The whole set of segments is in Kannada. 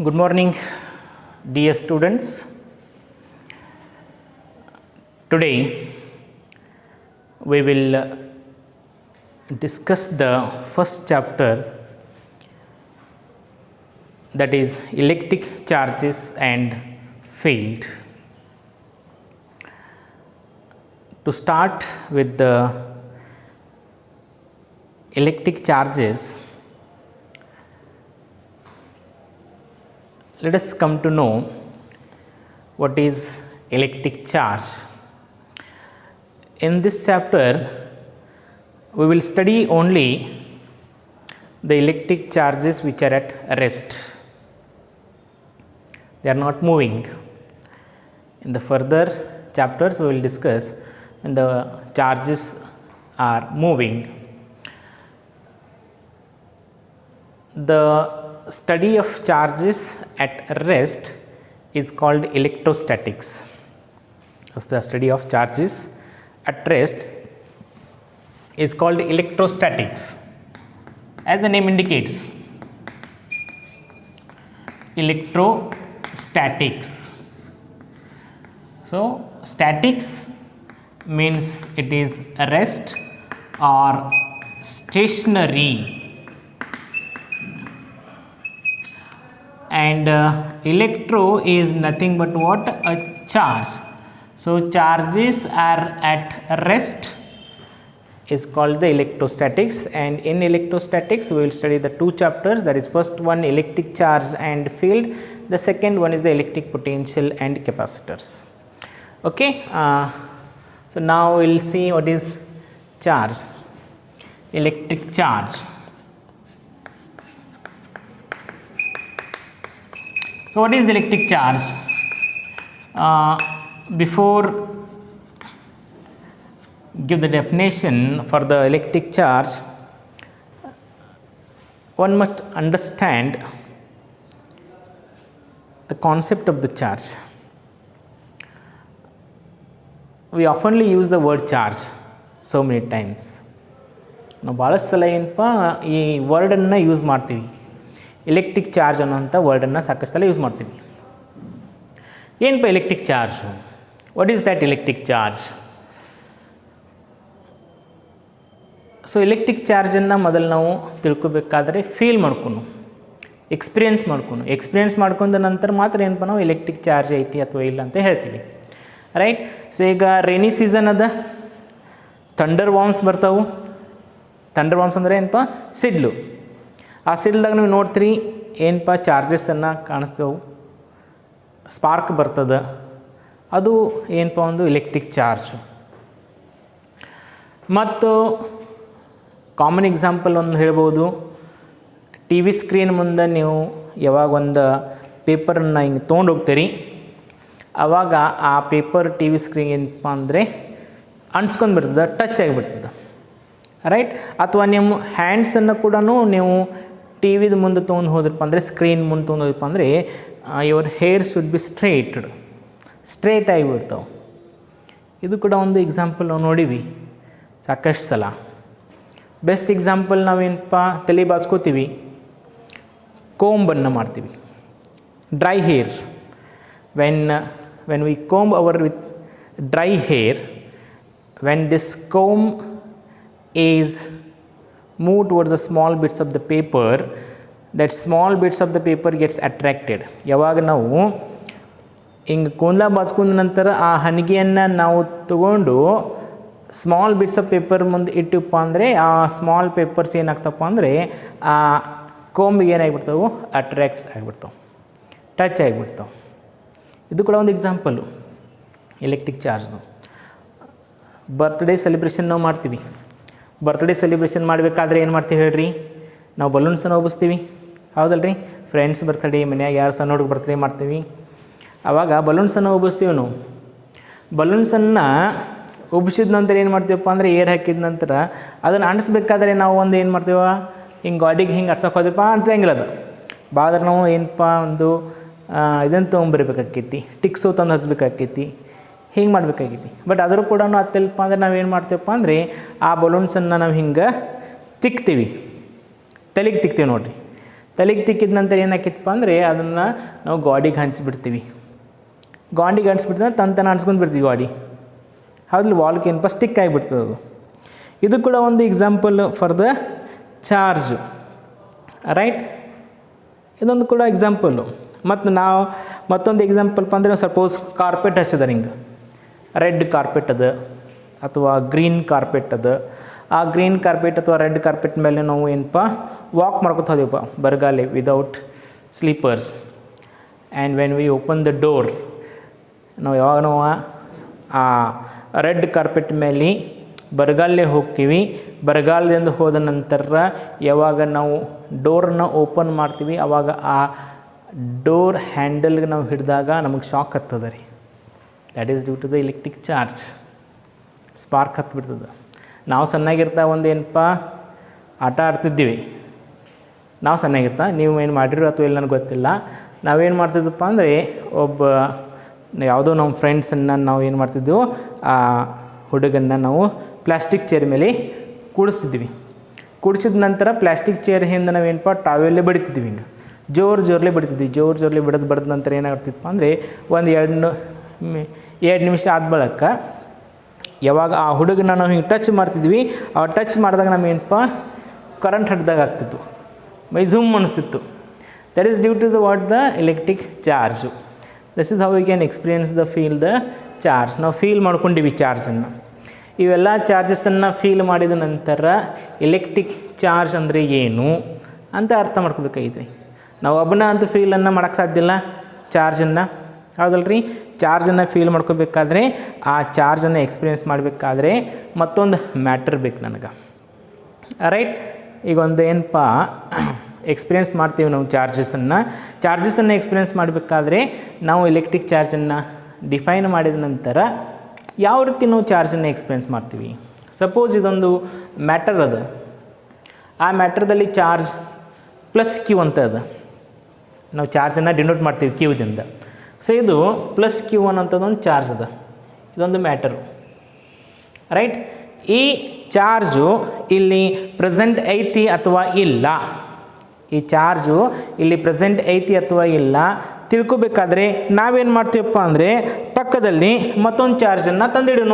Good morning, dear students. Today we will discuss the first chapter, that is electric charges and field. To start with the electric charges, let us come to know what is electric charge. In this chapter, we will study only the electric charges which are at rest. They are not moving. In the further chapters, we will discuss when the charges are moving. The study of charges at rest is called electrostatics. The study of charges at rest is called electrostatics. As the name indicates, electrostatics. So statics means it is rest or stationary, and electro is nothing but what? A charge. So charges are at rest is called the electrostatics, and in electrostatics we will study the two chapters. That is, first one electric charge and field, the second one is the electric potential and capacitors. Okay, so now we will see what is charge, electric charge. So what is the electric charge? Before give the definition for the electric charge, one must understand the concept of the charge. We oftenly use the word charge so many times. ನಾವು ಭಾಳಷ್ಟು ಸಲ ಏನಪ್ಪ ಈ ವರ್ಡನ್ನು ಯೂಸ್ ಮಾಡ್ತೀವಿ. ಎಲೆಕ್ಟ್ರಿಕ್ ಚಾರ್ಜ್ ಅನ್ನೋಂಥ ವರ್ಡನ್ನು ಸಾಕಷ್ಟು ಸಲ ಯೂಸ್ ಮಾಡ್ತೀವಿ. ಏನಪ್ಪ electric charge? What is that electric charge? So electric ಚಾರ್ಜನ್ನು ಮೊದಲು ನಾವು ತಿಳ್ಕೊಬೇಕಾದ್ರೆ ಫೀಲ್ ಮಾಡ್ಕೊಂಡು ಎಕ್ಸ್ಪೀರಿಯೆನ್ಸ್ ಮಾಡ್ಕೊಂಡ ನಂತರ ಮಾತ್ರ ಏನಪ್ಪ ನಾವು ಎಲೆಕ್ಟ್ರಿಕ್ ಚಾರ್ಜ್ ಐತಿ ಅಥವಾ ಇಲ್ಲ ಅಂತ ಹೇಳ್ತೀವಿ, ರೈಟ್? ಸೊ ಈಗ ರೈನಿ ಸೀಸನ್ ಅದ, ಥಂಡರ್ ವಾರ್ಮ್ಸ್ ಬರ್ತಾವೆ. ಥಂಡರ್ ವಾರ್ಮ್ಸ್ ಅಂದರೆ ಏನಪ್ಪ? ಸಿಡ್ಲು. ಆ ಸಿಡ್ಲ್ದಾಗ ನೀವು ನೋಡ್ತೀರಿ ಏನಪ್ಪ ಚಾರ್ಜಸ್ಸನ್ನು ಕಾಣಿಸ್ತೇವೆ, ಸ್ಪಾರ್ಕ್ ಬರ್ತದೆ. ಅದು ಏನಪ್ಪ ಒಂದು ಎಲೆಕ್ಟ್ರಿಕ್ ಚಾರ್ಜ್. ಮತ್ತು ಕಾಮನ್ ಎಕ್ಸಾಂಪಲ್ ಒಂದು ಹೇಳ್ಬೋದು, ಟಿ ವಿ ಸ್ಕ್ರೀನ್ ಮುಂದೆ ನೀವು ಯಾವಾಗ ಒಂದು ಪೇಪರನ್ನು ಹಿಂಗೆ ತೊಗೊಂಡು ಹೋಗ್ತೀರಿ, ಆವಾಗ ಆ ಪೇಪರ್ ಟಿ ವಿ ಸ್ಕ್ರೀನ್ ಏನಪ್ಪ ಅಂದರೆ ಅನ್ಸ್ಕೊಂಡು ಬಿಡ್ತದೆ, ಟಚ್ ಆಗಿಬಿಡ್ತದೆ, ರೈಟ್? ಅಥವಾ ನಿಮ್ಮ ಹ್ಯಾಂಡ್ಸನ್ನು ಕೂಡ ನೀವು ಟಿ ವಿದ ಮುಂದೆ ತೊಗೊಂಡು ಹೋದ್ರಪ್ಪ ಅಂದರೆ, ಸ್ಕ್ರೀನ್ ಮುಂದೆ ತೊಗೊಂಡು ಹೋದ್ರಪ್ಪ ಅಂದರೆ, your hair should be straight ಆಗಿಬಿಡ್ತಾವೆ. ಇದು ಕೂಡ ಒಂದು ಎಕ್ಸಾಂಪಲ್ ನಾವು ನೋಡೀವಿ ಸಾಕಷ್ಟು ಸಲ. ಬೆಸ್ಟ್ ಎಕ್ಸಾಂಪಲ್ ನಾವೇನಪ್ಪ, ತಲೆ ಬಾಚ್ಕೋತೀವಿ, ಕೋಂಬನ್ನು ಮಾಡ್ತೀವಿ, dry hair. When we comb our with dry hair, when this comb is moved towards the small bits of the paper, that small bits of the paper gets attracted. ಯಾವಾಗ ನಾವು ಹಿಂಗೆ ಕೂದಲ ಬಾಚ್ಕೊಂಡ ನಂತರ ಆ ಹನಿಗೆಯನ್ನು ನಾವು ತಗೊಂಡು ಸ್ಮಾಲ್ ಬಿಟ್ಸ್ ಆಫ್ ಪೇಪರ್ ಮುಂದೆ ಇಟ್ಟಪ್ಪ ಅಂದರೆ, ಆ ಸ್ಮಾಲ್ ಪೇಪರ್ಸ್ ಏನಾಗ್ತಪ್ಪ ಅಂದರೆ ಆ ಕೋಂಬಿಗೆ ಏನಾಗಿಬಿಡ್ತಾವೆ? Attracts ಆಗಿಬಿಡ್ತಾವೆ, touch ಆಗಿಬಿಡ್ತಾವೆ. ಇದು ಕೂಡ ಒಂದು ಎಕ್ಸಾಂಪಲು ಎಲೆಕ್ಟ್ರಿಕ್ ಚಾರ್ಜ್ದು. ಬರ್ತ್ಡೇ ಸೆಲೆಬ್ರೇಷನ್ ನಾವು ಮಾಡ್ತೀವಿ. ಬರ್ತ್ಡೇ ಸೆಲೆಬ್ರೇಷನ್ ಮಾಡಬೇಕಾದ್ರೆ ಏನು ಮಾಡ್ತೀವಿ ಹೇಳ್ರಿ? ನಾವು ಬಲೂನ್ಸನ್ನು ಉಬ್ಬಿಸ್ತೀವಿ, ಹೌದಲ್ರಿ? ಫ್ರೆಂಡ್ಸ್ ಬರ್ತ್ಡೇ, ಮನ್ಯಾಗ ಯಾರು ಸಣ್ಣ ಹುಡುಗ ಬರ್ತ್ಡೇ ಮಾಡ್ತೀವಿ, ಆವಾಗ ಬಲೂನ್ಸನ್ನು ಉಬ್ಬಿಸ್ತೀವಿ. ನಾವು ಬಲೂನ್ಸನ್ನು ಉಬ್ಬಿಸಿದ ನಂತರ ಏನು ಮಾಡ್ತೀವಪ್ಪ ಅಂದರೆ, ಏರ್ ಹಾಕಿದ ನಂತರ ಅದನ್ನು ಅಂಟಿಸ್ಬೇಕಾದ್ರೆ ನಾವು ಒಂದು ಏನು ಮಾಡ್ತೀವ, ಹಿಂಗೆ ಗಾಡಿಗೆ ಹಿಂಗೆ ಅಟ್ಸೋಕೆ ಹೋದ್ರಪ್ಪ ಅಂತಂಗಿಲ್ಲ. ಅದು ಭಾಳ ನಾವು ಏನಪ್ಪ ಒಂದು ಇದನ್ನು ತೊಗೊಂಬರ್ಬೇಕಾಕೈತಿ, ಟಿಕ್ಸು ತಂದು ಹಚ್ಬೇಕಾಕೈತಿ, ಹಿಂಗೆ ಮಾಡಬೇಕಾಗೈತಿ. ಬಟ್ ಆದರೂ ಕೂಡ ಅತ್ತಲ್ಪ ಅಂದರೆ ನಾವೇನು ಮಾಡ್ತೀವಪ್ಪ ಅಂದರೆ, ಆ ಬಲೂನ್ಸನ್ನು ನಾವು ಹಿಂಗೆ ತಿಕ್ತೀವಿ, ತಲೆಗೆ ತಿಕ್ತೀವಿ ನೋಡಿರಿ. ತಲೆಗೆ ತಿಕ್ಕಿದ ನಂತರ ಏನಾಕಿತ್ತಪ್ಪ ಅಂದರೆ ಅದನ್ನು ನಾವು ಗಾಡಿಗೆ ಹಂಚಿಬಿಡ್ತೀವಿ. ಗಾಡಿಗೆ ಹಂಚ್ಬಿಡ್ತಂದ್ರೆ ತನ್ನ ಅನ್ಸ್ಕೊಂಡು ಬಿಡ್ತೀವಿ ಗಾಡಿ. ಹೌದು, ವಾಲ್ಗೆ ಏನಪ್ಪ ಸ್ಟಿಕ್ ಆಗಿಬಿಡ್ತದೆ ಅದು. ಇದು ಕೂಡ ಒಂದು example for the charge, right. ಇದೊಂದು ಕೂಡ ಎಕ್ಸಾಂಪಲ್ಲು. ಮತ್ತು ನಾವು ಮತ್ತೊಂದು ಎಕ್ಸಾಂಪಲ್ಪ್ ಅಂದರೆ ಸಪೋಸ್ ಕಾರ್ಪೆಟ್ ಹಚ್ಚದ ಹಿಂಗೆ ರೆಡ್ ಕಾರ್ಪೆಟ್ ಅದ ಅಥವಾ ಗ್ರೀನ್ ಕಾರ್ಪೆಟ್ ಅದ. ಆ ಗ್ರೀನ್ ಕಾರ್ಪೆಟ್ ಅಥವಾ ರೆಡ್ ಕಾರ್ಪೆಟ್ ಮೇಲೆ ನಾವು ಏನಪ್ಪ ವಾಕ್ ಮಾಡ್ಕೊತ ಹೋದೆವಪ್ಪ ಬರಗಾಲೆ without slippers. And when we open the door, ನಾವು ಯಾವಾಗ ನಾವು ಆ ರೆಡ್ ಕಾರ್ಪೆಟ್ ಮೇಲೆ ಬರಗಾಲೇ ಹೋಗ್ತೀವಿ. ಬರಗಾಲದಿಂದ ಹೋದ ನಂತರ ಯಾವಾಗ ನಾವು ಡೋರನ್ನು ಓಪನ್ ಮಾಡ್ತೀವಿ ಆವಾಗ ಆ ಡೋರ್ ಹ್ಯಾಂಡಲ್ಗೆ ನಾವು ಹಿಡಿದಾಗ ನಮಗೆ ಶಾಕ್ ಹತ್ತದ ರೀ. That is due to the electric charge. Spark ಹತ್ತಿಬಿಡ್ತದೆ. ನಾವು ಸಣ್ಣಾಗಿರ್ತಾ ಒಂದು ಏನಪ್ಪ ಆಟ ಆಡ್ತಿದ್ದೀವಿ. ನಾವು ಸಣ್ಣಾಗಿರ್ತಾ ನೀವು ಏನು ಮಾಡಿರೋ ಅಥವಾ ಇಲ್ಲ ನನಗೆ ಗೊತ್ತಿಲ್ಲ. ನಾವೇನು ಮಾಡ್ತಿದ್ದಪ್ಪ ಅಂದರೆ ಒಬ್ಬ ಯಾವುದೋ ನಮ್ಮ ಫ್ರೆಂಡ್ಸನ್ನು ನಾವು ಏನು ಮಾಡ್ತಿದ್ದೆವು, ಆ ಹುಡುಗನ್ನು ನಾವು ಪ್ಲಾಸ್ಟಿಕ್ ಚೇರ್ ಮೇಲೆ ಕೂಡಿಸ್ತಿದ್ವಿ. ಕೂಡಿಸಿದ ನಂತರ ಪ್ಲಾಸ್ಟಿಕ್ ಚೇರ್ ಹಿಂದೆ ನಾವೇನಪ್ಪ ಟಾವೆಲ್ಲೇ ಬಡಿತಿದ್ವಿ. ಹಿಂಗೆ ಜೋರ್ಲೆ ಬಡಿತಿದ್ವಿ. ಜೋರ್ಲೆ ಬಡಿದ ನಂತರ ಏನಾಗ್ತಿತ್ತಪ್ಪ ಅಂದರೆ ಒಂದು 2 ನಿಮಿಷ ಆದ ಬಳಿಕ ಯಾವಾಗ ಆ ಹುಡುಗನ ನಾವು ಹಿಂಗೆ ಟಚ್ ಮಾಡ್ತಿದ್ವಿ, ಆ ಟಚ್ ಮಾಡಿದಾಗ ನಮಗೇನಪ್ಪ ಕರೆಂಟ್ ಹಡ್ದಾಗ ಆಗ್ತಿತ್ತು, ಮೈ ಝೂಮ್ ಅನಿಸ್ತಿತ್ತು. That is due to the what the electric charge. This is how we can experience the feel the charge. ನಾವು ಫೀಲ್ ಮಾಡ್ಕೊಂಡಿವಿ ಚಾರ್ಜನ್ನು. ಇವೆಲ್ಲ ಚಾರ್ಜಸನ್ನು ಫೀಲ್ ಮಾಡಿದ ನಂತರ ಎಲೆಕ್ಟ್ರಿಕ್ ಚಾರ್ಜ್ ಅಂದರೆ ಏನು ಅಂತ ಅರ್ಥ ಮಾಡ್ಕೋಬೇಕಾಗಿತ್ತು. ನಾವು ಒಬ್ಬನ ಅಂತೂ ಫೀಲನ್ನು ಮಾಡೋಕ್ಕೆ ಸಾಧ್ಯ ಇಲ್ಲ ಚಾರ್ಜನ್ನು, ಹೌದಲ್ಲ ರೀ. ಚಾರ್ಜನ್ನು ಫೀಲ್ ಮಾಡ್ಕೋಬೇಕಾದ್ರೆ, ಆ ಚಾರ್ಜನ್ನು ಎಕ್ಸ್ಪೀರಿಯೆನ್ಸ್ ಮಾಡಬೇಕಾದ್ರೆ ಮತ್ತೊಂದು ಮ್ಯಾಟ್ರ್ ಬೇಕು ನನಗೆ, ರೈಟ್. ಈಗ ಒಂದು ಏನಪ್ಪ ಎಕ್ಸ್ಪೀರಿಯೆನ್ಸ್ ಮಾಡ್ತೀವಿ ನಾವು ಚಾರ್ಜಸನ್ನು ಎಕ್ಸ್ಪೀರಿಯೆನ್ಸ್ ಮಾಡಬೇಕಾದ್ರೆ ನಾವು ಎಲೆಕ್ಟ್ರಿಕ್ ಚಾರ್ಜನ್ನು ಡಿಫೈನ್ ಮಾಡಿದ ನಂತರ ಯಾವ ರೀತಿ ನಾವು ಚಾರ್ಜನ್ನು ಎಕ್ಸ್ಪೀರಿಯೆನ್ಸ್ ಮಾಡ್ತೀವಿ. ಸಪೋಸ್ ಇದೊಂದು ಮ್ಯಾಟರ್ ಅದ, ಆ ಮ್ಯಾಟರ್ದಲ್ಲಿ ಚಾರ್ಜ್ ಪ್ಲಸ್ ಕ್ಯೂ ಅಂತ ಅದ. ನಾವು ಚಾರ್ಜನ್ನು ಡಿನೋಟ್ ಮಾಡ್ತೀವಿ ಕ್ಯೂದಿಂದ. ಸೊ ಇದು ಪ್ಲಸ್ ಕ್ಯೂ ಅನ್ನೋಂಥದ್ದೊಂದು ಚಾರ್ಜ್ ಅದ. ಇದೊಂದು ಮ್ಯಾಟರು, ರೈಟ್. ಈ ಚಾರ್ಜು ಇಲ್ಲಿ ಪ್ರೆಸೆಂಟ್ ಐತಿ ಅಥವಾ ಇಲ್ಲ, ಈ ಚಾರ್ಜು ಇಲ್ಲಿ ಪ್ರೆಸೆಂಟ್ ಐತಿ ಅಥವಾ ಇಲ್ಲ ತಿಳ್ಕೊಬೇಕಾದ್ರೆ ನಾವೇನು ಮಾಡ್ತೀವಪ್ಪ ಅಂದರೆ ಪಕ್ಕದಲ್ಲಿ ಮತ್ತೊಂದು ಚಾರ್ಜನ್ನು ತಂದಿಡೋಣ,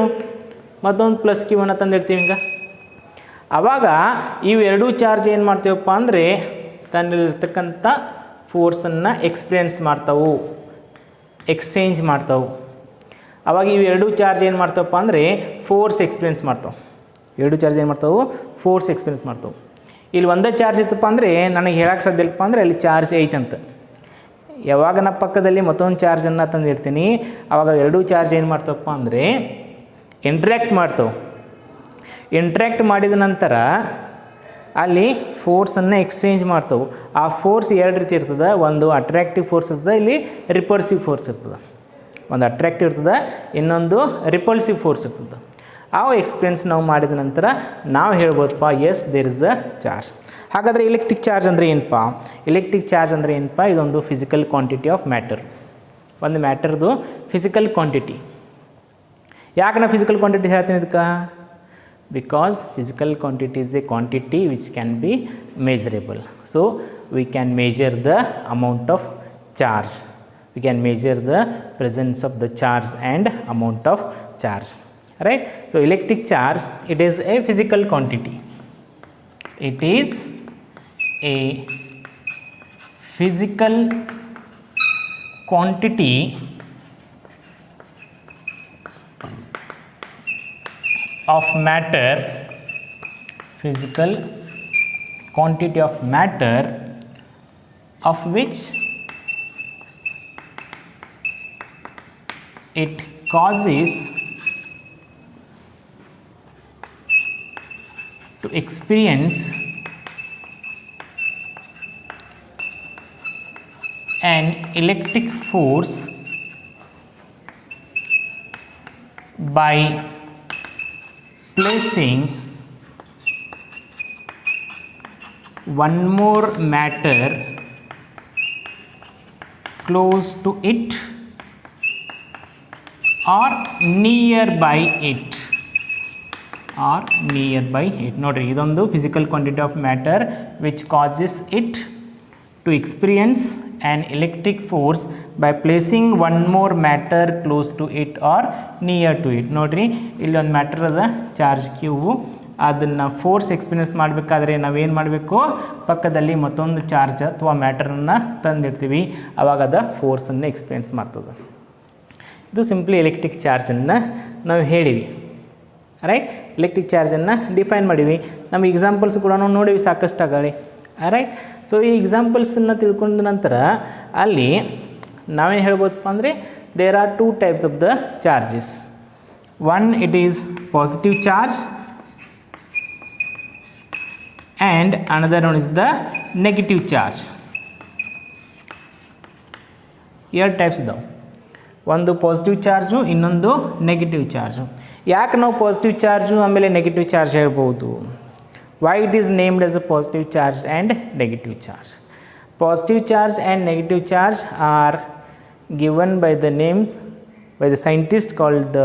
ಮತ್ತೊಂದು ಪ್ಲಸ್ ಕ್ಯೂವನ್ನು ತಂದಿಡ್ತೀವಿ. ಹಿಂಗೆ ಆವಾಗ ಇವೆರಡೂ ಚಾರ್ಜ್ ಏನು ಮಾಡ್ತೀವಪ್ಪ ಅಂದರೆ ತನ್ನಲ್ಲಿರ್ತಕ್ಕಂಥ ಫೋರ್ಸನ್ನು ಎಕ್ಸ್ಪೀರಿಯೆನ್ಸ್ ಮಾಡ್ತಾವು, ಎಕ್ಸ್ಚೇಂಜ್ ಮಾಡ್ತಾವೆ. ಆವಾಗ ಇವೆರಡೂ ಚಾರ್ಜ್ ಏನು ಮಾಡ್ತಾವಪ್ಪ ಅಂದರೆ ಫೋರ್ಸ್ ಎಕ್ಸ್ಪೀರಿಯೆನ್ಸ್ ಮಾಡ್ತಾವೆ. ಎರಡು ಚಾರ್ಜ್ ಏನು ಮಾಡ್ತಾವೆ, ಫೋರ್ಸ್ ಎಕ್ಸ್ಪೀರಿಯೆನ್ಸ್ ಮಾಡ್ತಾವೆ. ಇಲ್ಲಿ ಒಂದೇ ಚಾರ್ಜ್ ಇತ್ತಪ್ಪ ಅಂದರೆ ನನಗೆ ಹೇಳಕ್ಕೆ ಸಾಧ್ಯ ಇಲ್ಲಪ್ಪ ಅಂದರೆ ಅಲ್ಲಿ ಚಾರ್ಜ್ ಐತಂತ. ಯಾವಾಗ ನಾನು ಪಕ್ಕದಲ್ಲಿ ಮತ್ತೊಂದು ಚಾರ್ಜನ್ನು ತಂದಿರ್ತೀನಿ ಆವಾಗ ಎರಡೂ ಚಾರ್ಜ್ ಏನು ಮಾಡ್ತವಪ್ಪ ಅಂದರೆ ಇಂಟ್ರ್ಯಾಕ್ಟ್ ಮಾಡ್ತವೆ. ಇಂಟ್ರ್ಯಾಕ್ಟ್ ಮಾಡಿದ ನಂತರ ಅಲ್ಲಿ ಫೋರ್ಸನ್ನು ಎಕ್ಸ್ಚೇಂಜ್ ಮಾಡ್ತವೆ. ಆ ಫೋರ್ಸ್ ಎರಡು ರೀತಿ ಇರ್ತದೆ. ಒಂದು ಅಟ್ರ್ಯಾಕ್ಟಿವ್ ಫೋರ್ಸ್ ಇರ್ತದೆ, ಇಲ್ಲಿ ರಿಪಲ್ಸಿವ್ ಫೋರ್ಸ್ ಇರ್ತದೆ. ಒಂದು ಅಟ್ರ್ಯಾಕ್ಟಿವ್ ಇರ್ತದೆ, ಇನ್ನೊಂದು ರಿಪಲ್ಸಿವ್ ಫೋರ್ಸ್ ಇರ್ತದೆ. ಆ ಎಕ್ಸ್ಪೀರಿಯೆನ್ಸ್ ನಾವು ಮಾಡಿದ ನಂತರ ನಾವು ಹೇಳ್ಬೋದಪ್ಪ yes there is a charge. ಹಾಗಾದರೆ ಎಲೆಕ್ಟ್ರಿಕ್ ಚಾರ್ಜ್ ಅಂದರೆ ಏನಪ್ಪ? ಎಲೆಕ್ಟ್ರಿಕ್ ಚಾರ್ಜ್ ಅಂದರೆ ಏನಪ್ಪ? ಇದೊಂದು ಫಿಸಿಕಲ್ ಕ್ವಾಂಟಿಟಿ ಆಫ್ ಮ್ಯಾಟರ್. ಒಂದು ಮ್ಯಾಟರ್ದು ಫಿಸಿಕಲ್ ಕ್ವಾಂಟಿಟಿ. ಯಾಕೆ ನಾನು ಫಿಸಿಕಲ್ ಕ್ವಾಂಟಿಟಿ ಹೇಳ್ತೀನಿ ಇದಕ್ಕೆ? because physical quantity is a quantity which can be measurable. So we can measure the amount of charge, we can measure the presence of the charge and amount of charge, right? So electric charge, it is a physical quantity. It is a physical quantity of matter, physical quantity of matter of which it causes to experience an electric force by placing one more matter close to it or nearby it, or nearby it. Nodri, idondu physical quantity of matter which causes it to experience an electric force by placing one more matter close to it or near to it. ನೋಡ್ರಿ ಇಲ್ಲಿ ಒಂದು ಮ್ಯಾಟರ್ ಅದ ಚಾರ್ಜ್ ಕ್ಯೂ, ಅದನ್ನು ಫೋರ್ಸ್ ಎಕ್ಸ್ಪೀರಿಯನ್ಸ್ ಮಾಡಬೇಕಾದ್ರೆ ನಾವೇನು ಮಾಡಬೇಕು, ಪಕ್ಕದಲ್ಲಿ ಮತ್ತೊಂದು ಚಾರ್ಜ್ ಅಥವಾ ಮ್ಯಾಟರನ್ನು ತಂದಿರ್ತೀವಿ, ಆವಾಗ ಅದು ಫೋರ್ಸನ್ನು ಎಕ್ಸ್ಪೀರಿಯನ್ಸ್ ಮಾಡ್ತದೆ. ಇದು ಸಿಂಪ್ಲಿ ಎಲೆಕ್ಟ್ರಿಕ್ ಚಾರ್ಜನ್ನು ನಾವು ಹೇಳಿವಿ. ರೈಟ್, ಎಲೆಕ್ಟ್ರಿಕ್ ಚಾರ್ಜನ್ನು ಡಿಫೈನ್ ಮಾಡಿವಿ. ನಮ್ಮ ಎಕ್ಸಾಂಪಲ್ಸ್ ಕೂಡ ನಾವು ನೋಡಿವಿ ಸಾಕಷ್ಟು ಆಗಲಿ. ರೈಟ್, ಸೊ ಈ ಎಕ್ಸಾಂಪಲ್ಸನ್ನು ತಿಳ್ಕೊಂಡ ನಂತರ ಅಲ್ಲಿ ನಾವೇನು ಹೇಳ್ಬೋದಪ್ಪ ಅಂದರೆ there are two types of the charges. One it is positive charge and another one is the negative charge. ಎರಡು ಟೈಪ್ಸ್ ಇದಾವೆ, ಒಂದು ಪಾಸಿಟಿವ್ ಚಾರ್ಜು, ಇನ್ನೊಂದು ನೆಗೆಟಿವ್ ಚಾರ್ಜು. ಯಾಕೆ ನಾವು ಪಾಸಿಟಿವ್ ಚಾರ್ಜು ಆಮೇಲೆ ನೆಗೆಟಿವ್ ಚಾರ್ಜ್ ಹೇಳ್ಬೋದು? Why it is named as a positive charge and negative charge? Positive charge and negative charge are given by the names by the scientist called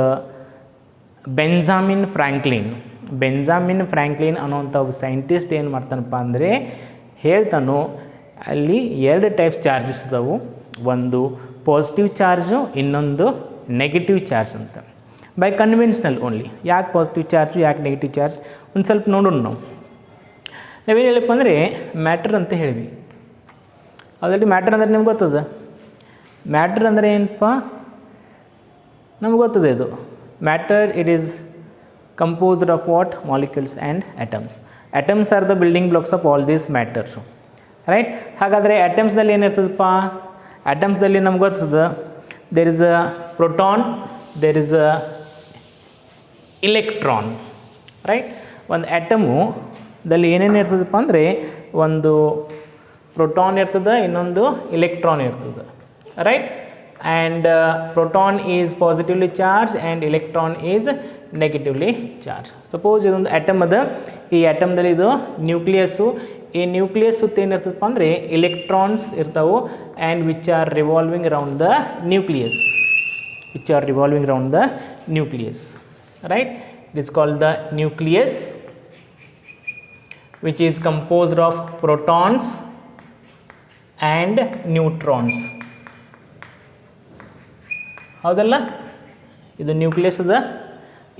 Benjamin Franklin. Benjamin Franklin ಅನ್ನೋಂಥ ಒಬ್ಬ ಸೈಂಟಿಸ್ಟ್ ಏನು ಮಾಡ್ತಾನಪ್ಪ ಅಂದರೆ ಹೇಳ್ತಾನೋ ಅಲ್ಲಿ ಎರಡು ಟೈಪ್ಸ್ ಚಾರ್ಜಸ್ ಇದಾವೆ, ಒಂದು ಪಾಸಿಟಿವ್ ಚಾರ್ಜು, ಇನ್ನೊಂದು ನೆಗೆಟಿವ್ ಚಾರ್ಜ್ ಅಂತ. By conventional only. ಯಾಕೆ ಪಾಸಿಟಿವ್ ಚಾರ್ಜು, ಯಾಕೆ ನೆಗೆಟಿವ್ ಚಾರ್ಜ್ ಒಂದು ಸ್ವಲ್ಪ ನೋಡೋಣ. ನಾವೇನು ಹೇಳಪ್ಪ ಅಂದರೆ ಮ್ಯಾಟ್ರ್ ಅಂತ ಹೇಳಿವಿ. ಅದರಲ್ಲಿ ಮ್ಯಾಟ್ರ್ ಅಂದರೆ ನಿಮ್ಗೆ ಗೊತ್ತದ. ಮ್ಯಾಟ್ರ್ ಅಂದರೆ ಏನಪ್ಪ ನಮ್ಗೆ ಗೊತ್ತದೆ. ಇದು matter it is composed of what? Molecules and atoms. Atoms are the building blocks of all these matter. Right? ಹಾಗಾದರೆ ಅಟಮ್ಸ್ದಲ್ಲಿ ಏನಿರ್ತದಪ್ಪ? ಅಟಮ್ಸ್ದಲ್ಲಿ ನಮ್ಗೆ ಗೊತ್ತದ there is a proton, there is a electron. Right, ಒಂದು ಆಟಮುದಲ್ಲಿ ಏನೇನು ಇರ್ತದಪ್ಪ ಅಂದರೆ ಒಂದು ಪ್ರೋಟಾನ್ ಇರ್ತದೆ, ಇನ್ನೊಂದು ಇಲೆಕ್ಟ್ರಾನ್ ಇರ್ತದೆ. Right, and proton is positively charge and electron is negatively charge. Suppose ಇದೊಂದು ಆಟಮ್ ಅದ, ಈ ಆಟಮ್ದಲ್ಲಿ ಇದು ನ್ಯೂಕ್ಲಿಯಸ್ಸು. ಈ ನ್ಯೂಕ್ಲಿಯಸ್ ಸುತ್ತ ಏನಿರ್ತದಪ್ಪ ಅಂದರೆ ಇಲೆಕ್ಟ್ರಾನ್ಸ್ ಇರ್ತಾವೆ and which are revolving around the nucleus, which are revolving around the nucleus. Right, it is called the nucleus which is composed of protons and neutrons. ಹೌದಲ್ಲ, ಇದು ನ್ಯೂಕ್ಲಿಯಸ್ ಅದ.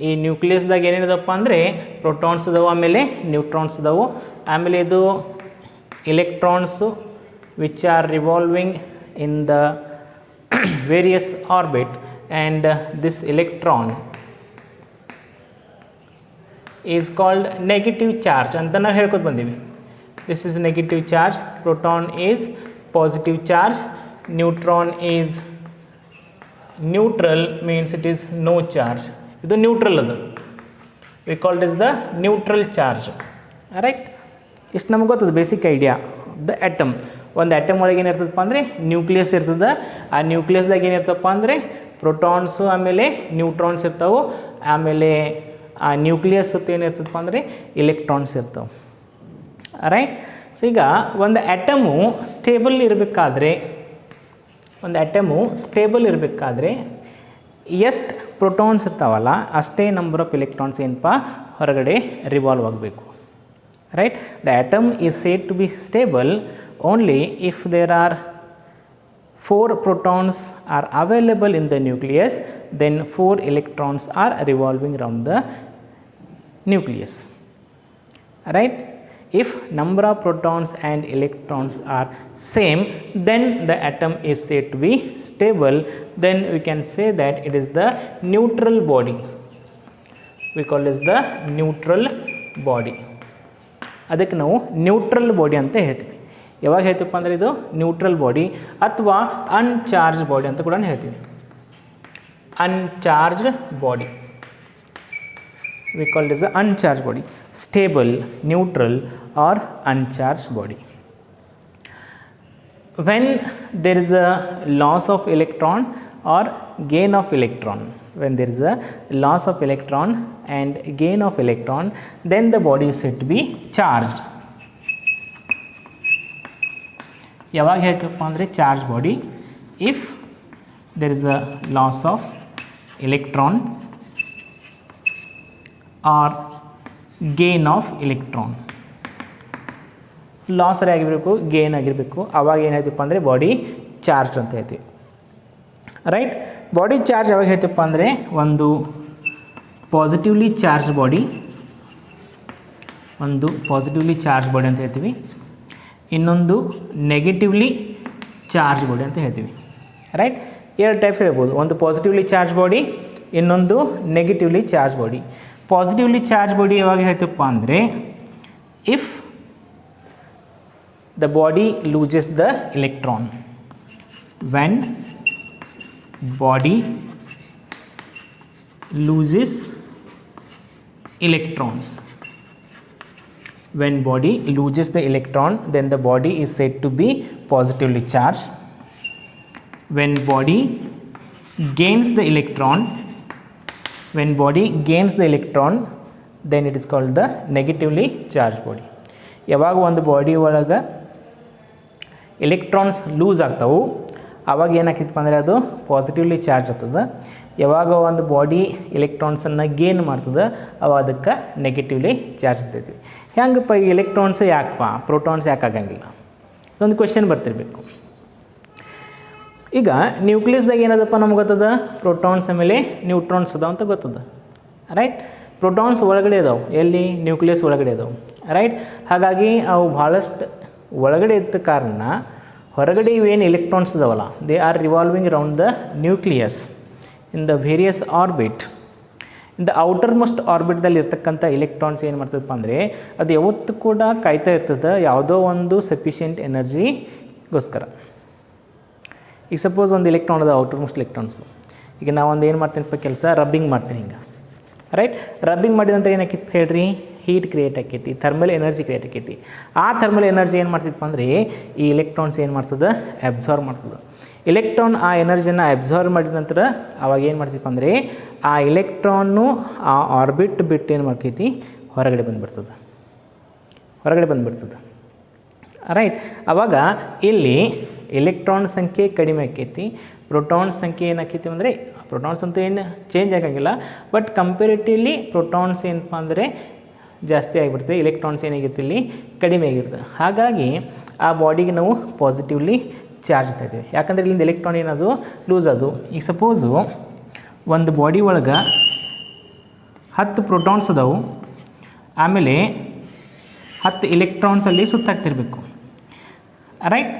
ಈ ನ್ಯೂಕ್ಲಿಯಸ್ದಾಗ ಏನೇನಿದಪ್ಪ ಅಂದರೆ ಪ್ರೋಟಾನ್ಸ್ ಇದಾವೆ, ಆಮೇಲೆ ನ್ಯೂಟ್ರಾನ್ಸ್ ಇದಾವೆ, ಆಮೇಲೆ ಇದು electrons which are revolving in the various orbit, and this electron is called negative charge ಅಂತ ನಾವು ಹೇಳ್ಕೊತ ಬಂದೀವಿ. This is negative charge, proton is positive charge, neutron is neutral, means it is no charge. ಇದು ನ್ಯೂಟ್ರಲ್, ಅದು we called is the neutral charge. Right, ಇಷ್ಟು ನಮ್ಗೆ ಗೊತ್ತದ ಬೇಸಿಕ್ ಐಡಿಯಾ ದ ಆಟಮ್. ಒಂದು ಆಟಮ್ ಒಳಗೆ ಏನಿರ್ತದಪ್ಪ ಅಂದರೆ ನ್ಯೂಕ್ಲಿಯಸ್ ಇರ್ತದೆ. ಆ ನ್ಯೂಕ್ಲಿಯಸ್ದಾಗ ಏನಿರ್ತಪ್ಪ ಅಂದರೆ ಪ್ರೋಟಾನ್ಸು ಆಮೇಲೆ ನ್ಯೂಟ್ರಾನ್ಸ್ ಇರ್ತಾವೆ, ಆಮೇಲೆ ಆ ನ್ಯೂಕ್ಲಿಯಸ್ ಸುತ್ತ ಏನಿರ್ತದಪ್ಪ ಅಂದರೆ ಇಲೆಕ್ಟ್ರಾನ್ಸ್ ಇರ್ತವೆ. ರೈಟ್, ಸೊ ಈಗ ಒಂದು ಆಟಮು ಸ್ಟೇಬಲ್ ಇರಬೇಕಾದ್ರೆ, ಒಂದು ಆಟಮು ಸ್ಟೇಬಲ್ ಇರಬೇಕಾದ್ರೆ ಎಷ್ಟು ಪ್ರೋಟಾನ್ಸ್ ಇರ್ತಾವಲ್ಲ ಅಷ್ಟೇ ನಂಬರ್ ಆಫ್ ಎಲೆಕ್ಟ್ರಾನ್ಸ್ ಏನಪ್ಪ ಹೊರಗಡೆ ರಿವಾಲ್ವ್ ಆಗಬೇಕು. Right, the atom is said to be stable only if there are 4 protons are available in the nucleus, then 4 electrons are revolving around the nucleus. Right, if number of protons and electrons are same, then the atom is said to be stable. Then we can say that it is the neutral body. We call it the neutral body. ಅದಕ್ಕೆ ನಾವು ನ್ಯೂಟ್ರಲ್ ಬಾಡಿ ಅಂತ ಹೇಳ್ತೀವಿ. ಯಾವಾಗ ಹೇಳ್ತೀವಪ್ಪ ಅಂದರೆ ಇದು ನ್ಯೂಟ್ರಲ್ ಬಾಡಿ ಅಥವಾ ಅನ್ಚಾರ್ಜ್ ಬಾಡಿ ಅಂತ ಕೂಡ ಹೇಳ್ತೀವಿ. Uncharged body, we call it as the uncharged body, stable, neutral or uncharged body. When there is a loss of electron or gain of electron, when there is a loss of electron and gain of electron, then the body is said to be charged. ಯಾವಾಗ ಹೇಳ್ತೀವಪ್ಪ ಅಂದರೆ charge body, if there is a loss of electron or gain of electron. Loss ಆಗಿರಬೇಕು, ಗೇನ್ ಆಗಿರಬೇಕು. ಆವಾಗ ಏನಾಯ್ತಪ್ಪ ಅಂದರೆ ಬಾಡಿ ಚಾರ್ಜ್ ಅಂತ ಹೇಳ್ತೀವಿ. ರೈಟ್. ಬಾಡಿ ಚಾರ್ಜ್ ಯಾವಾಗ ಹೇಳ್ತಪ್ಪ ಅಂದರೆ ಒಂದು ಪಾಸಿಟಿವ್ಲಿ ಚಾರ್ಜ್ ಬಾಡಿ ಅಂತ ಹೇಳ್ತೀವಿ, ಇನ್ನೊಂದು ನೆಗೆಟಿವ್ಲಿ ಚಾರ್ಜ್ ಬಾಡಿ ಅಂತ ಹೇಳ್ತೀವಿ. ರೈಟ್. ಎರಡು ಟೈಪ್ಸ್ ಹೇಳ್ಬೋದು, ಒಂದು ಪಾಸಿಟಿವ್ಲಿ ಚಾರ್ಜ್ ಬಾಡಿ, ಇನ್ನೊಂದು negatively charge body. Positively charge body ಯಾವಾಗ ಹೇಳ್ತಪ್ಪ ಅಂದರೆ if the body loses the electron. When body loses electrons. When body loses the electron, then the body is said to be positively charged. When body gains the electron, then it is called the negatively charged body. ಯಾವಾಗ ಒಂದು ಬಾಡಿ ಒಳಗೆ ಎಲೆಕ್ಟ್ರಾನ್ಸ್ ಲೂಸ್ ಆಗ್ತಾವೆ ಆವಾಗ ಏನಾಗ್ತೈತಪ್ಪ ಅಂದರೆ ಅದು ಪಾಸಿಟಿವ್ಲಿ ಚಾರ್ಜ್ ಆಗ್ತದೆ. ಯಾವಾಗ ಒಂದು ಬಾಡಿ ಎಲೆಕ್ಟ್ರಾನ್ಸನ್ನು ಗೇನ್ ಮಾಡ್ತದೆ ಅವಾಗ ಅದಕ್ಕೆ ನೆಗೆಟಿವ್ಲಿ ಚಾರ್ಜ್ ಆಗ್ತೈತಿ. ಹೆಂಗಪ್ಪ ಈ ಎಲೆಕ್ಟ್ರಾನ್ಸ್ ಯಾಕಪ್ಪ ಪ್ರೋಟಾನ್ಸ್ ಯಾಕೆ ಆಗಂಗಿಲ್ಲ, ಇದೊಂದು ಕ್ವೆಶನ್ ಬರ್ತಿರ್ಬೇಕು. ಈಗ ನ್ಯೂಕ್ಲಿಯಸ್ದಾಗ ಏನದಪ್ಪ ನಮ್ಗೆ ಗೊತ್ತದ, ಪ್ರೋಟಾನ್ಸ್ ಆಮೇಲೆ ನ್ಯೂಟ್ರಾನ್ಸ್ ಅದಾವ ಅಂತ ಗೊತ್ತದ. ರೈಟ್. ಪ್ರೋಟಾನ್ಸ್ ಒಳಗಡೆ ಅದಾವೆ, ಎಲ್ಲಿ ನ್ಯೂಕ್ಲಿಯಸ್ ಒಳಗಡೆ ಅದಾವೆ. ರೈಟ್. ಹಾಗಾಗಿ ಅವು ಭಾಳಷ್ಟು ಒಳಗಡೆ ಇದ್ದ ಕಾರಣ ಹೊರಗಡೆ ಇವೇನು ಎಲೆಕ್ಟ್ರಾನ್ಸ್ ಇದಾವಲ್ಲ they are revolving around the nucleus in the various orbit. In the outermost ಆರ್ಬಿಟ್ದಲ್ಲಿ ಇರ್ತಕ್ಕಂಥ ಎಲೆಕ್ಟ್ರಾನ್ಸ್ ಏನು ಮಾಡ್ತದಪ್ಪ ಅಂದರೆ ಅದು ಯಾವತ್ತೂ ಕೂಡ ಕಾಯ್ತಾ ಇರ್ತದೆ ಯಾವುದೋ ಒಂದು ಸಫಿಷಿಯೆಂಟ್ ಎನರ್ಜಿಗೋಸ್ಕರ. ಈಗ ಸಪೋಸ್ ಒಂದು ಎಲೆಕ್ಟ್ರಾನ್ ಅದ ಔಟರ್ ಮೋಸ್ಟ್ ಎಲೆಕ್ಟ್ರಾನ್ಸ್ಗಳು. ಈಗ ನಾವೊಂದು ಏನು ಮಾಡ್ತೀನಪ್ಪ ಕೆಲಸ, ರಬ್ಬಿಂಗ್ ಮಾಡ್ತೀನಿ ಹಿಂಗೆ. ರೈಟ್. ರಬ್ಬಿಂಗ್ ಮಾಡಿದ ನಂತರ ಏನಾಕೈತಿ ಹೇಳ್ರಿ, ಹೀಟ್ ಕ್ರಿಯೇಟ್ ಆಕೈತಿ, ಥರ್ಮಲ್ ಎನರ್ಜಿ ಕ್ರಿಯೇಟ್ ಆಕೈತಿ. ಆ ಥರ್ಮಲ್ ಎನರ್ಜಿ ಏನು ಮಾಡ್ತಿತ್ತಪ್ಪ ಅಂದರೆ ಈ ಎಲೆಕ್ಟ್ರಾನ್ಸ್ ಏನು ಮಾಡ್ತದೆ, ಅಬ್ಸಾರ್ವ್ ಮಾಡ್ತದೆ. ಎಲೆಕ್ಟ್ರಾನ್ ಆ ಎನರ್ಜಿನ ಅಬ್ಸಾರ್ವ್ ಮಾಡಿದ ನಂತರ ಅವಾಗ ಏನು ಮಾಡ್ತಿತ್ತಪ್ಪ ಅಂದರೆ ಆ ಎಲೆಕ್ಟ್ರಾನು ಆ ಆರ್ಬಿಟ್ ಬಿಟ್ಟು ಏನು ಮಾಡ್ತೈತಿ ಹೊರಗಡೆ ಬಂದುಬಿಡ್ತದೆ. ರೈಟ್. ಆವಾಗ ಇಲ್ಲಿ ಎಲೆಕ್ಟ್ರಾನ್ ಸಂಖ್ಯೆ ಕಡಿಮೆ ಆಕೈತಿ, ಪ್ರೋಟಾನ್ಸ್ ಸಂಖ್ಯೆ ಏನಾಕೈತಿ ಅಂದರೆ ಪ್ರೋಟಾನ್ಸ್ ಅಂತೂ ಏನು ಚೇಂಜ್ ಆಗೋಂಗಿಲ್ಲ, ಬಟ್ ಕಂಪೇರಿಟಿವ್ಲಿ ಪ್ರೋಟಾನ್ಸ್ ಏನಪ್ಪ ಅಂದರೆ ಜಾಸ್ತಿ ಆಗಿಬಿಡ್ತದೆ, ಎಲೆಕ್ಟ್ರಾನ್ಸ್ ಏನಾಗಿರುತ್ತೆ ಇಲ್ಲಿ ಕಡಿಮೆ ಆಗಿರ್ತದೆ. ಹಾಗಾಗಿ ಆ ಬಾಡಿಗೆ ನಾವು ಪಾಸಿಟಿವ್ಲಿ ಚಾರ್ಜ್ ಆಗ್ತಾ ಇದ್ದೀವಿ. ಯಾಕಂದರೆ ಇಲ್ಲಿಂದ ಎಲೆಕ್ಟ್ರಾನ್ ಏನದು ಲೂಸ್ ಅದು. ಈಗ ಸಪೋಸು ಒಂದು ಬಾಡಿ ಒಳಗೆ 10 ಪ್ರೋಟಾನ್ಸ್ ಅದಾವು, ಆಮೇಲೆ 10 ಎಲೆಕ್ಟ್ರಾನ್ಸಲ್ಲಿ ಸುತ್ತಾಗ್ತಿರ್ಬೇಕು. ರೈಟ್.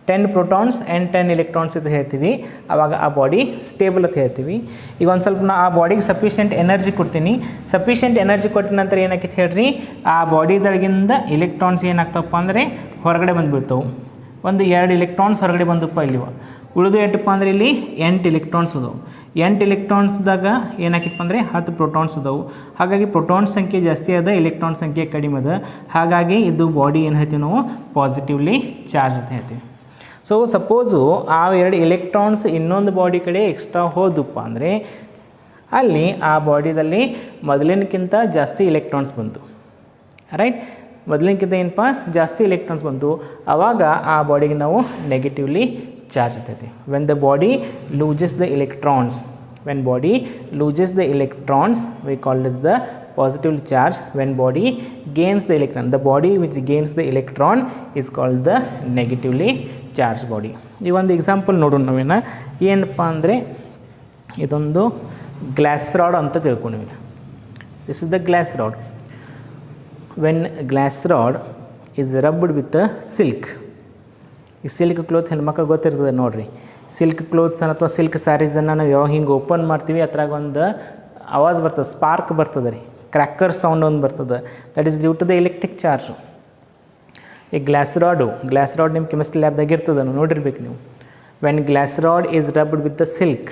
10 ಪ್ರೋಟಾನ್ಸ್ ಆ್ಯಂಡ್ 10 ಎಲೆಕ್ಟ್ರಾನ್ಸ್ ಅಂತ ಹೇಳ್ತೀವಿ. ಆವಾಗ ಆ ಬಾಡಿ ಸ್ಟೇಬಲ್ ಅಂತ ಹೇಳ್ತೀವಿ. ಈಗ ಒಂದು ಸ್ವಲ್ಪ ನಾ ಆ ಬಾಡಿಗೆ ಸಫಿಷಿಯೆಂಟ್ ಎನರ್ಜಿ ಕೊಡ್ತೀನಿ. ಸಫಿಷಿಯೆಂಟ್ ಎನರ್ಜಿ ಕೊಟ್ಟ ನಂತರ ಏನಾಕೈತಿ ಹೇಳ್ರಿ, ಆ ಬಾಡಿದೊಳಗಿಂದ ಎಲೆಕ್ಟ್ರಾನ್ಸ್ ಏನಾಗ್ತವಪ್ಪ ಅಂದರೆ ಹೊರಗಡೆ ಬಂದುಬಿಡ್ತವೆ. ಒಂದು 2 ಎಲೆಕ್ಟ್ರಾನ್ಸ್ ಹೊರಗಡೆ ಬಂದಪ್ಪ ಇಲ್ಲಿವ, ಉಳಿದು ಎಷ್ಟಪ್ಪ ಅಂದರೆ ಇಲ್ಲಿ 8 ಎಲೆಕ್ಟ್ರಾನ್ಸ್ ಅದಾವೆ. 8 ಎಲೆಕ್ಟ್ರಾನ್ಸ್ದಾಗ ಏನಾಕಿತ್ತಪ್ಪ ಅಂದರೆ 10 ಪ್ರೋಟಾನ್ಸ್ ಅದಾವೆ. ಹಾಗಾಗಿ ಪ್ರೋಟಾನ್ಸ್ ಸಂಖ್ಯೆ ಜಾಸ್ತಿ ಅದ, ಎಲೆಕ್ಟ್ರಾನ್ ಸಂಖ್ಯೆ ಕಡಿಮೆ ಅದ. ಹಾಗಾಗಿ ಇದು ಬಾಡಿ ಏನು ಹೇಳ್ತೀವಿ ನಾವು ಪಾಸಿಟಿವ್ಲಿ ಚಾರ್ಜ್ ಅಂತ ಹೇಳ್ತೀವಿ. ಸೊ ಸಪೋಸು ಆ 2 ಎಲೆಕ್ಟ್ರಾನ್ಸ್ ಇನ್ನೊಂದು ಬಾಡಿ ಕಡೆ ಎಕ್ಸ್ಟ್ರಾ ಹೋದಪ್ಪ ಅಂದರೆ ಅಲ್ಲಿ ಆ ಬಾಡಿದಲ್ಲಿ ಮೊದಲಿನಕ್ಕಿಂತ ಜಾಸ್ತಿ ಎಲೆಕ್ಟ್ರಾನ್ಸ್ ಬಂತು. ರೈಟ್. ಮೊದಲಿನಕ್ಕಿಂತ ಏನಪ್ಪ ಜಾಸ್ತಿ ಎಲೆಕ್ಟ್ರಾನ್ಸ್ ಬಂತು, ಆವಾಗ ಆ ಬಾಡಿಗೆ ನಾವು ನೆಗೆಟಿವ್ಲಿ ಚಾರ್ಜ್ ಆಗ್ತೈತಿ. When the body loses the electrons, we call this the positively charged. When body gains the electron, the body which gains the electron is called the negatively charged body. ಈ ಒಂದು ಎಕ್ಸಾಂಪಲ್ ನೋಡೋಣ ನಾವೇನ, ಏನಪ್ಪ ಅಂದರೆ ಇದೊಂದು ಗ್ಲಾಸ್ ರಾಡ್ ಅಂತ ತಿಳ್ಕೊಂಡಿವಿ. This is the glass rod. When glass rod is rubbed with silk, ಈ ಸಿಲ್ಕ್ ಕ್ಲೋತ್ ಹೆಣ್ಮಕ್ಳು ಗೊತ್ತಿರ್ತದೆ ನೋಡಿರಿ. ಸಿಲ್ಕ್ ಕ್ಲೋತ್ಸ್ ಅಥವಾ ಸಿಲ್ಕ್ ಸ್ಯಾರೀಸನ್ನು ನಾವು ಯಾವಾಗ ಹಿಂಗೆ ಓಪನ್ ಮಾಡ್ತೀವಿ ಅದ್ರಾಗ ಒಂದು ಆವಾಜ್ ಬರ್ತದೆ, ಸ್ಪಾರ್ಕ್ ಬರ್ತದೆ ರೀ, ಕ್ರ್ಯಾಕರ್ ಸೌಂಡ್ ಒಂದು ಬರ್ತದೆ. That is due to the electric charge. ಈ ಗ್ಲಾಸ್ ರಾಡ್ ನಿಮ್ಮ ಕೆಮಿಸ್ಟ್ರಿ ಲ್ಯಾಬ್ದಾಗ ಇರ್ತದೆ, ನೋಡಿರ್ಬೇಕು ನೀವು. When glass rod is rubbed with the silk,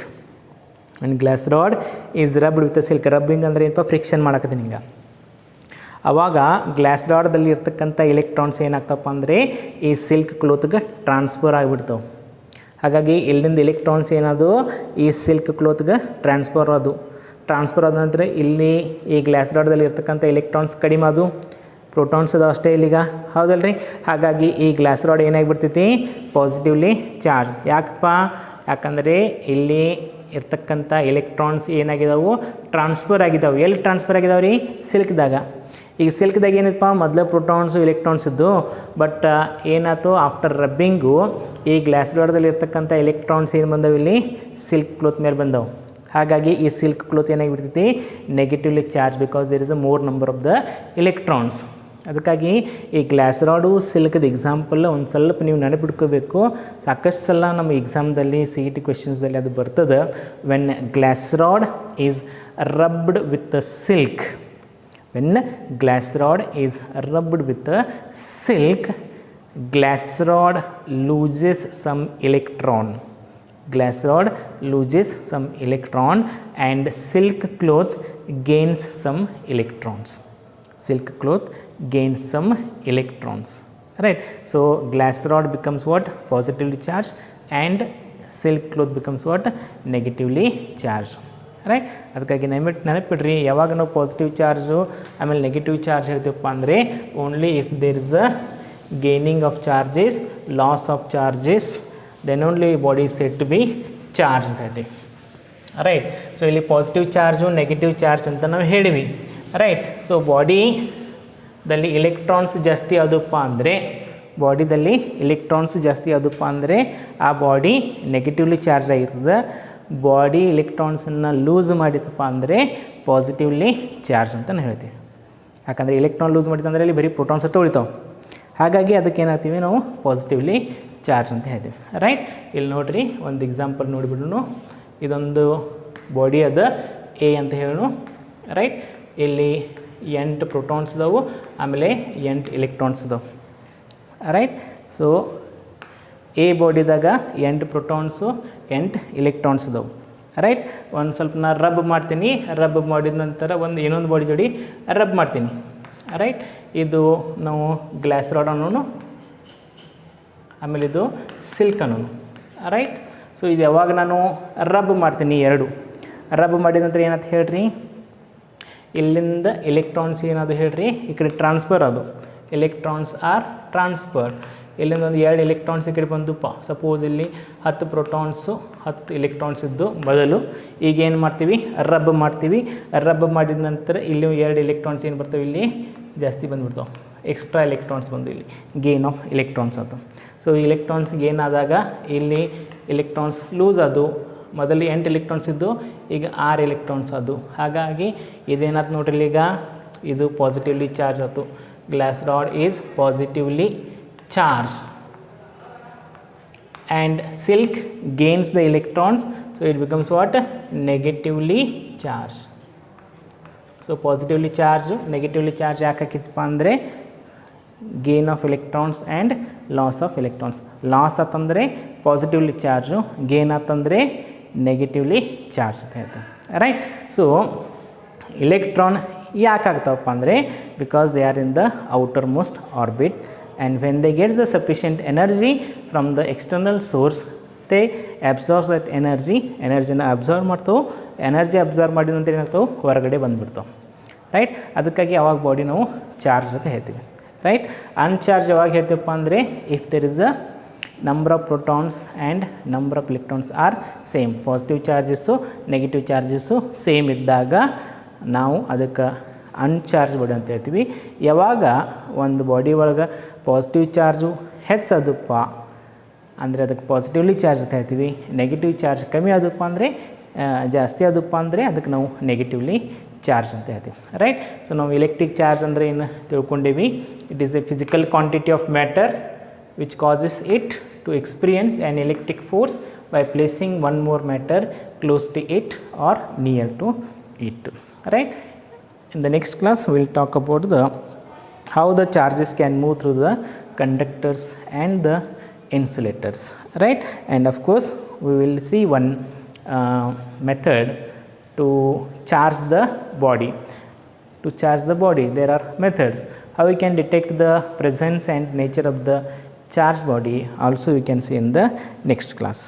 rubbing ಅಂದರೆ ಏನಪ್ಪ ಫ್ರಿಕ್ಷನ್ ಮಾಡಕತ್ತೀನಿ ಹಿಂಗೆ. ಆವಾಗ ಗ್ಲಾಸ್ ರಾಡ್ದಲ್ಲಿ ಇರ್ತಕ್ಕಂಥ ಎಲೆಕ್ಟ್ರಾನ್ಸ್ ಏನಾಗ್ತಪ್ಪ ಅಂದರೆ ಈ ಸಿಲ್ಕ್ ಕ್ಲೋತ್ಗೆ ಟ್ರಾನ್ಸ್ಫರ್ ಆಗಿಬಿಡ್ತಾವೆ. ಹಾಗಾಗಿ ಇಲ್ಲಿಂದ ಎಲೆಕ್ಟ್ರಾನ್ಸ್ ಏನದು ಈ ಸಿಲ್ಕ್ ಕ್ಲೋತ್ಗೆ ಟ್ರಾನ್ಸ್ಫರ್ ಆದ ನಂತರ ಇಲ್ಲಿ ಈ ಗ್ಲಾಸ್ ರಾಡ್ದಲ್ಲಿ ಇರ್ತಕ್ಕಂಥ ಎಲೆಕ್ಟ್ರಾನ್ಸ್ ಕಡಿಮೆ ಅದು, ಪ್ರೋಟಾನ್ಸ್ ಅದು ಅಷ್ಟೇ ಇಲ್ಲಿಗ, ಹೌದಲ್ರಿ. ಹಾಗಾಗಿ ಈ ಗ್ಲಾಸ್ ರಾಡ್ ಏನಾಗಿಬಿಡ್ತೈತಿ ಪಾಸಿಟಿವ್ಲಿ ಚಾರ್ಜ್. ಯಾಕಂದರೆ ಇಲ್ಲಿ ಇರ್ತಕ್ಕಂಥ ಎಲೆಕ್ಟ್ರಾನ್ಸ್ ಏನಾಗಿದ್ದಾವೆ ಟ್ರಾನ್ಸ್ಫರ್ ಆಗಿದ್ದಾವೆ. ಎಲ್ಲಿ ಟ್ರಾನ್ಸ್ಫರ್ ಆಗಿದ್ದಾವೆ ರೀ, ಸಿಲ್ಕ್ದಾಗ. ಈಗ ಸಿಲ್ಕ್ದಾಗ ಏನಿತ್ತಪ್ಪ ಮೊದಲು ಪ್ರೋಟಾನ್ಸು ಎಲೆಕ್ಟ್ರಾನ್ಸ್ ಇದ್ದು, ಬಟ್ ಏನಾಯ್ತು ಆಫ್ಟರ್ ರಬ್ಬಿಂಗು ಈ ಗ್ಲಾಸ್ ರಾಡ್ದಲ್ಲಿ ಇರ್ತಕ್ಕಂಥ ಎಲೆಕ್ಟ್ರಾನ್ಸ್ ಏನು ಬಂದವು ಇಲ್ಲಿ ಸಿಲ್ಕ್ ಕ್ಲೋತ್ ಮೇಲೆ ಬಂದವು. ಹಾಗಾಗಿ ಈ ಸಿಲ್ಕ್ ಕ್ಲೋತ್ ಏನಾಗಿಬಿಡ್ತೈತಿ negatively charge, because there is a more number of the electrons. ಅದಕ್ಕಾಗಿ ಈ ಗ್ಲಾಸ್ ರಾಡು ಸಿಲ್ಕ್ದ ಎಕ್ಸಾಂಪಲ್ ಒಂದು ಸ್ವಲ್ಪ ನೀವು ನೆನಪಿಟ್ಕೋಬೇಕು. ಸಾಕಷ್ಟು ಸಲ ನಮ್ಮ ಎಕ್ಸಾಮ್ದಲ್ಲಿ ಸಿ ಇ ಟಿ ಕ್ವೆಶನ್ಸ್ದಲ್ಲಿ ಅದು ಬರ್ತದೆ. When glass rod is rubbed with the silk, when glass rod is rubbed with the silk, glass rod loses some electron. Glass rod loses some electron and silk cloth gains some electrons. Silk cloth gains some electrons, right? So glass rod becomes what? Positively charged, and silk cloth becomes what? Negatively charged. Right. ಅದಕ್ಕಾಗಿ ನೆನಪಿಡ್ರಿ, ಯಾವಾಗ ನಾವು ಪಾಸಿಟಿವ್ ಚಾರ್ಜು ಆಮೇಲೆ ನೆಗೆಟಿವ್ ಚಾರ್ಜ್ ಹೇಳ್ತೀವಪ್ಪ ಅಂದರೆ only if there is a gaining of charges, loss of charges, then only body is said to be charge ಅಂತ ಹೇಳ್ತೀವಿ. ರೈಟ್. ಸೊ ಇಲ್ಲಿ ಪಾಸಿಟಿವ್ ಚಾರ್ಜು ನೆಗೆಟಿವ್ ಚಾರ್ಜ್ ಅಂತ ನಾವು ಹೇಳಿವಿ. ರೈಟ್. ಸೊ ಬಾಡಿದಲ್ಲಿ ಎಲೆಕ್ಟ್ರಾನ್ಸ್ ಜಾಸ್ತಿ ಆದಪ್ಪ ಅಂದರೆ ಆ ಬಾಡಿ ನೆಗೆಟಿವ್ಲಿ ಚಾರ್ಜ್ ಆಗಿರ್ತದೆ. ಬಾಡಿ ಎಲೆಕ್ಟ್ರಾನ್ಸನ್ನು ಲೂಸ್ ಮಾಡಿತಪ್ಪ ಅಂದರೆ ಪಾಸಿಟಿವ್ಲಿ ಚಾರ್ಜ್ ಅಂತ ನಾವು ಹೇಳ್ತೀವಿ. ಯಾಕಂದರೆ ಎಲೆಕ್ಟ್ರಾನ್ ಲೂಸ್ ಮಾಡಿತಂದರೆ ಇಲ್ಲಿ ಬರೀ ಪ್ರೋಟಾನ್ಸ್ ಅಷ್ಟೇ ಉಳಿತಾವೆ. ಹಾಗಾಗಿ ಅದಕ್ಕೆ ಏನಾಗ್ತೀವಿ ನಾವು ಪಾಸಿಟಿವ್ಲಿ ಚಾರ್ಜ್ ಅಂತ ಹೇಳ್ತೀವಿ. ರೈಟ್. ಇಲ್ಲಿ ನೋಡಿರಿ ಒಂದು ಎಕ್ಸಾಂಪಲ್ ನೋಡಿಬಿಡ್ನು. ಇದೊಂದು ಬಾಡಿ ಅದ ಎ ಅಂತ ಹೇಳೋಣ. ರೈಟ್. ಇಲ್ಲಿ 8 ಪ್ರೋಟಾನ್ಸ್ ಇದಾವೆ, ಆಮೇಲೆ 8 ಎಲೆಕ್ಟ್ರಾನ್ಸ್ ಇದಾವೆ. ರೈಟ್. ಸೊ ಎ ಬಾಡಿದಾಗ 8 ಪ್ರೋಟಾನ್ಸು 8 ಎಲೆಕ್ಟ್ರಾನ್ಸ್ ಇದಾವೆ. ರೈಟ್. ಒಂದು ಸ್ವಲ್ಪ ನಾನು ರಬ್ ಮಾಡ್ತೀನಿ. ರಬ್ ಮಾಡಿದ ನಂತರ ಇನ್ನೊಂದು ಬಾಡಿ ಜೋಡಿ ರಬ್ ಮಾಡ್ತೀನಿ. ರೈಟ್. ಇದು ನಾವು ಗ್ಲಾಸ್ ರಾಡ್ ಅನ್ನೋನು, ಆಮೇಲೆ ಇದು ಸಿಲ್ಕ್ ಅನ್ನೋನು. ರೈಟ್. ಸೊ ಇದು ಯಾವಾಗ ನಾನು ರಬ್ ಮಾಡ್ತೀನಿ, ರಬ್ ಮಾಡಿದ ನಂತರ ಏನಂತ ಹೇಳ್ರಿ, ಇಲ್ಲಿಂದ ಎಲೆಕ್ಟ್ರಾನ್ಸ್ ಏನದು ಹೇಳ್ರಿ, ಈ ಕಡೆ ಟ್ರಾನ್ಸ್ಫರ್, ಅದು ಎಲೆಕ್ಟ್ರಾನ್ಸ್ ಆರ್ ಟ್ರಾನ್ಸ್ಫರ್. ಇಲ್ಲಿಂದ ಒಂದು 2 ಎಲೆಕ್ಟ್ರಾನ್ಸ್ ಈ ಕಡೆ ಬಂದುಪ್ಪ. ಸಪೋಸ್ ಇಲ್ಲಿ 10 ಪ್ರೋಟಾನ್ಸು 10 ಎಲೆಕ್ಟ್ರಾನ್ಸ್ ಇದ್ದು ಮೊದಲು. ಈಗ ಏನು ಮಾಡ್ತೀವಿ, ರಬ್ ಮಾಡ್ತೀವಿ. ರಬ್ ಮಾಡಿದ ನಂತರ ಇಲ್ಲಿ 2 ಎಲೆಕ್ಟ್ರಾನ್ಸ್ ಏನು ಬರ್ತವೆ, ಇಲ್ಲಿ ಜಾಸ್ತಿ ಬಂದುಬಿಡ್ತಾವೆ. ಎಕ್ಸ್ಟ್ರಾ ಎಲೆಕ್ಟ್ರಾನ್ಸ್ ಬಂದು ಇಲ್ಲಿ ಗೇನ್ ಆಫ್ ಎಲೆಕ್ಟ್ರಾನ್ಸ್ ಅದು. ಸೊ ಎಲೆಕ್ಟ್ರಾನ್ಸ್ ಗೇನ್ ಆದಾಗ ಇಲ್ಲಿ ಎಲೆಕ್ಟ್ರಾನ್ಸ್ ಲೂಸ್ ಅದು. ಮೊದಲು 8 ಎಲೆಕ್ಟ್ರಾನ್ಸ್ ಇದ್ದು, ಈಗ 6 ಎಲೆಕ್ಟ್ರಾನ್ಸ್ ಅದು. ಹಾಗಾಗಿ ಇದೇನಾಯ್ತು ನೋಡ್ರಿ, ಈಗ ಇದು ಪಾಸಿಟಿವ್ಲಿ ಚಾರ್ಜ್ ಆಯಿತು. Glass rod is positively charged and silk gains the electrons, so it becomes what? Negatively charged. So positively charged, negatively charged ಯಾಕಾಕಿತ್ತಪ್ಪ ಅಂದರೆ gain of electrons and loss of electrons. Loss ಆತಂದರೆ ಪಾಸಿಟಿವ್ಲಿ ಚಾರ್ಜು, ಗೇನ್ ಆತಂದರೆ ನೆಗೆಟಿವ್ಲಿ ಚಾರ್ಜ್ ಅಂತ ಹೇಳ್ತಾರೆ. ರೈಟ್. ಸೊ ಎಲೆಕ್ಟ್ರಾನ್ ಯಾಕಾಗ್ತಾವಪ್ಪ ಅಂದರೆ because they are in the outermost orbit, and when they get the sufficient energy from the external source, they absorb that energy observe ಮಾಡ್ತಾವೆ. ಎನರ್ಜಿ ಅಬ್ಸರ್ವ್ ಮಾಡಿದ ನಂತರ ಏನಾಗ್ತಾವೆ, ಹೊರಗಡೆ ಬಂದುಬಿಡ್ತಾವೆ. ರೈಟ್. ಅದಕ್ಕಾಗಿ ಅವಾಗ ಬಾಡಿ ನಾವು ಚಾರ್ಜ್ ಅಂತ ಹೇಳ್ತೀವಿ. ರೈಟ್. ಅನ್ಚಾರ್ಜ್ ಯಾವಾಗ ಹೇಳ್ತೀವಪ್ಪ ಅಂದರೆ if there is a number of protons and number of electrons are same. Positive charges negative charges same ಇದ್ದಾಗ ನಾವು ಅದಕ್ಕೆ ಅನ್ಚಾರ್ಜ್ ಬಾಡಿ ಅಂತ ಹೇಳ್ತೀವಿ. ಯಾವಾಗ ಒಂದು ಬಾಡಿ ಒಳಗೆ ಪಾಸಿಟಿವ್ ಚಾರ್ಜು ಹೆಚ್ಚದಪ್ಪ ಅಂದರೆ ಅದಕ್ಕೆ ಪಾಸಿಟಿವ್ಲಿ ಚಾರ್ಜ್ ಅಂತ ಹೇಳ್ತೀವಿ. ನೆಗೆಟಿವ್ ಚಾರ್ಜ್ ಕಮ್ಮಿ ಆದಪ್ಪ ಅಂದರೆ ಜಾಸ್ತಿ ಆದಪ್ಪ ಅಂದರೆ ಅದಕ್ಕೆ ನಾವು ನೆಗೆಟಿವ್ಲಿ ಚಾರ್ಜ್ ಅಂತ ಹೇಳ್ತೀವಿ. ರೈಟ್. ಸೊ ನಾವು ಎಲೆಕ್ಟ್ರಿಕ್ ಚಾರ್ಜ್ ಅಂದರೆ ಏನು ತಿಳ್ಕೊಂಡೀವಿ. It is a physical quantity of matter which causes it to experience an electric force by placing one more matter close to it or near to it. Right. In the next class we will talk about how the charges can move through the conductors and the insulators, right? And of course we will see one method to charge the body. To charge the body there are methods. How we can detect the presence and nature of the charged body also we can see in the next class.